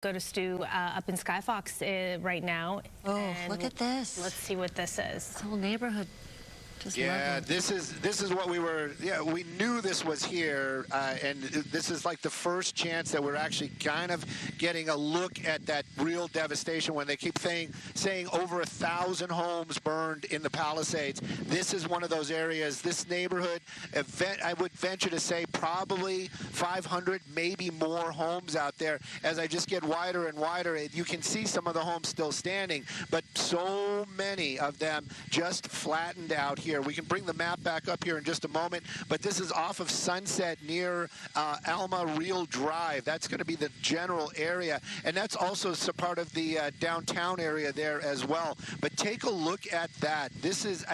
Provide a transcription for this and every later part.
Go to Stu up in Skyfox right now. Oh, look at this. Let's see what this is. This whole neighborhood. Just yeah, this is what we were. Yeah, we knew this was here, and this is like the first chance that we're actually kind of getting a look at that real devastation. When they keep saying over 1,000 homes burned in the Palisades, this is one of those areas. This neighborhood, I would venture to say, probably 500, maybe more homes out there. As I just get wider and wider, you can see some of the homes still standing, but so many of them just flattened out here. We can bring the map back up here in just a moment, but this is off of Sunset near Alma Real Drive. That's going to be the general area, and that's also part of the downtown area there as well. But take a look at that. This is,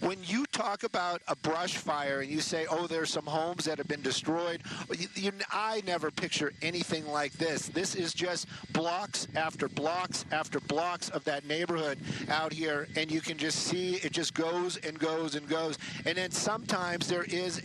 when you talk about a brush fire and you say, oh, there's some homes that have been destroyed, I never picture anything like this. This is just blocks after blocks after blocks of that neighborhood out here, and you can just see it just goes and goes and goes. And then sometimes there is,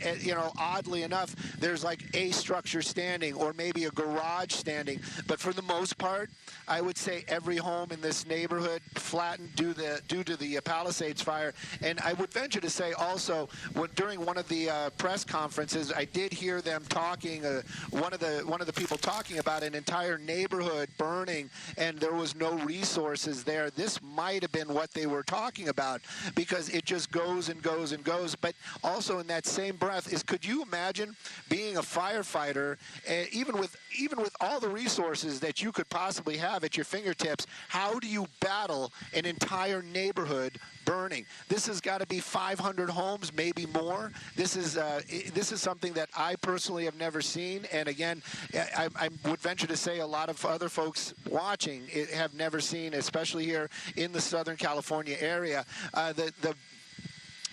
oddly enough, there's like a structure standing or maybe a garage standing. But for the most part, I would say every home in this neighborhood flattened due to the Palisades fire. And I would venture to say also, during one of the press conferences, I did hear them talking, one of the people talking about an entire neighborhood burning, and there was no resources there. This might have been what they were talking about, because it just goes and goes and goes. But also in that same breath could you imagine being a firefighter, even with all the resources that you could possibly have at your fingertips? How do you battle an entire neighborhood burning? This has got to be 500 homes, maybe more. This is something that I personally have never seen, and again, I would venture to say a lot of other folks watching have never seen, especially here in the Southern California area.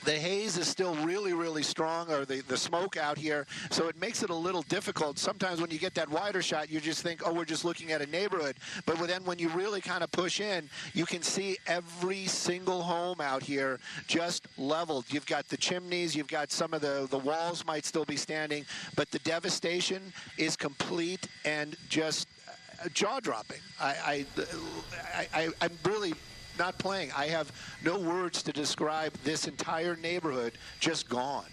The haze is still really, really strong, or the smoke out here, so it makes it a little difficult. Sometimes when you get that wider shot, you just think, oh, we're just looking at a neighborhood. But then when you really kind of push in, you can see every single home out here just leveled. You've got the chimneys, you've got some of the walls might still be standing, but the devastation is complete and just jaw-dropping. I'm really not playing. I have no words to describe this entire neighborhood just gone.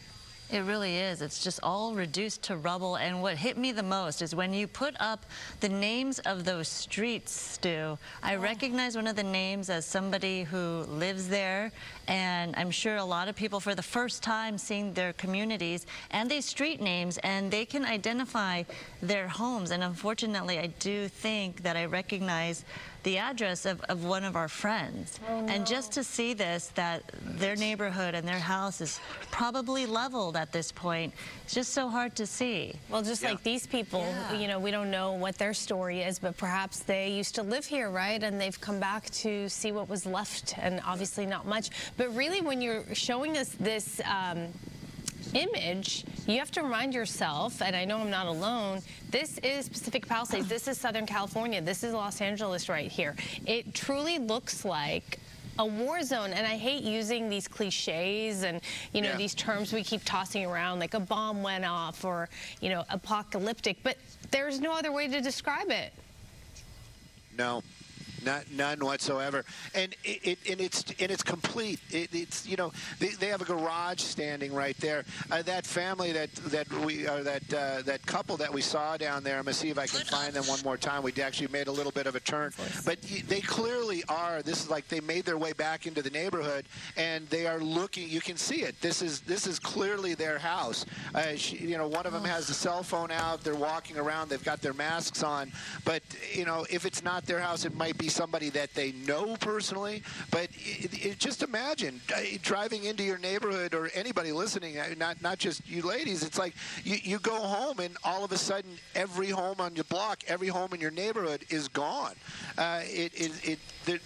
It really is. It's just all reduced to rubble. And what hit me the most is when you put up the names of those streets, Stu. I recognize one of the names as somebody who lives there, and I'm sure a lot of people for the first time seeing their communities and these street names, and they can identify their homes. And unfortunately, I do think that I recognize the address of one of our friends. Oh, no. And just to see this, that their neighborhood and their house is probably leveled at this point, it's just so hard to see. Well, just like these people, we don't know what their story is, but perhaps they used to live here, right? And they've come back to see what was left, and obviously not much. But really, when you're showing us this image, you have to remind yourself, and I know I'm not alone, this is Pacific Palisades, this is Southern California, this is Los Angeles right here. It truly looks like a war zone, and I hate using these cliches and these terms we keep tossing around, like a bomb went off or apocalyptic, but there's no other way to describe it. No. None whatsoever, and it's complete. They have a garage standing right there. That family that couple that we saw down there. I'm gonna see if I can find them one more time. We actually made a little bit of a turn, but they clearly are. This is like they made their way back into the neighborhood, and they are looking. You can see it. This is clearly their house. One of them has a cell phone out. They're walking around. They've got their masks on, but if it's not their house, it might be somebody that they know personally. But just imagine driving into your neighborhood, or anybody listening, not just you ladies. It's like you go home and all of a sudden every home on your block, every home in your neighborhood is gone.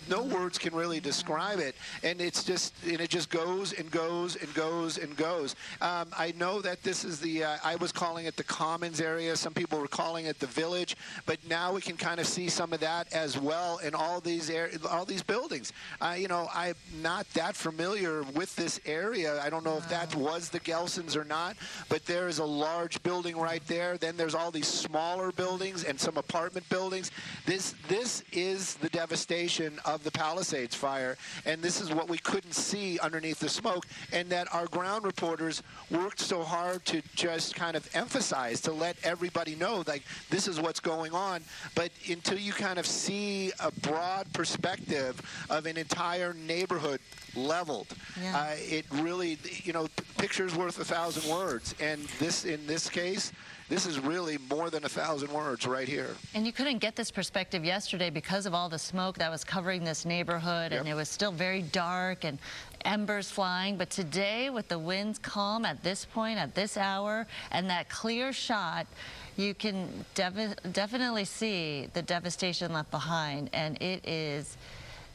No words can really describe it, and it just goes and goes and goes and goes. I know that this is I was calling it the Commons area. Some people were calling it the Village, but now we can kind of see some of that as well. And in all these buildings. You know, I'm not that familiar with this area. I don't know if that was the Gelsons or not, but there is a large building right there. Then there's all these smaller buildings and some apartment buildings. This is the devastation of the Palisades fire, and this is what we couldn't see underneath the smoke, and that our ground reporters worked so hard to just kind of emphasize, to let everybody know, like, this is what's going on. But until you kind of see a broad perspective of an entire neighborhood leveled, it really, you know, picture's worth 1,000 words, and in this case, this is really more than 1,000 words right here. And you couldn't get this perspective yesterday because of all the smoke that was covering this neighborhood, and it was still very dark and embers flying. But today, with the winds calm at this point, at this hour, and that clear shot, you can definitely see the devastation left behind, and it is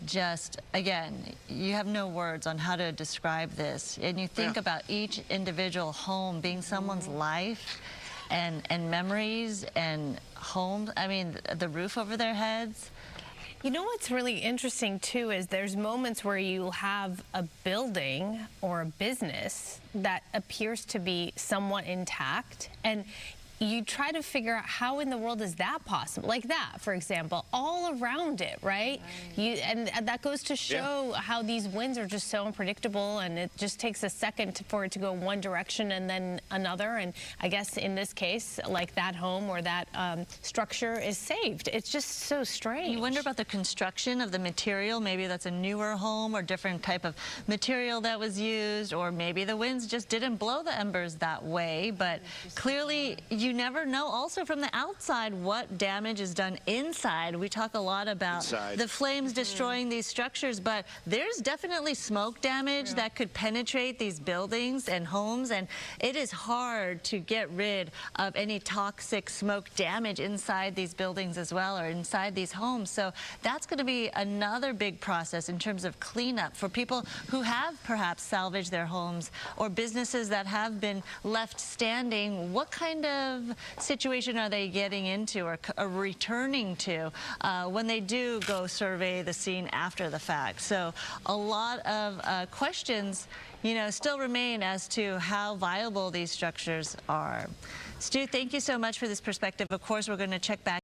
just, again, you have no words on how to describe this. And you think about each individual home being someone's life, and memories and homes. I mean, the roof over their heads. You know what's really interesting too is there's moments where you have a building or a business that appears to be somewhat intact, and you try to figure out how in the world is that possible. Like that, for example, all around it, right? And that goes to show how these winds are just so unpredictable, and it just takes a second for it to go one direction and then another. And I guess in this case, like that home or that structure is saved. It's just so strange. You wonder about the construction of the material. Maybe that's a newer home or different type of material that was used, or maybe the winds just didn't blow the embers that way. But clearly, you never know also from the outside what damage is done inside. We talk a lot about the flames destroying these structures, but there's definitely smoke damage that could penetrate these buildings and homes, and it is hard to get rid of any toxic smoke damage inside these buildings as well, or inside these homes. So that's going to be another big process in terms of cleanup for people who have perhaps salvaged their homes, or businesses that have been left standing. What kind of situation are they getting into or returning to when they do go survey the scene after the fact? So a lot of questions, you know, still remain as to how viable these structures are. Stu, thank you so much for this perspective. Of course, we're going to check back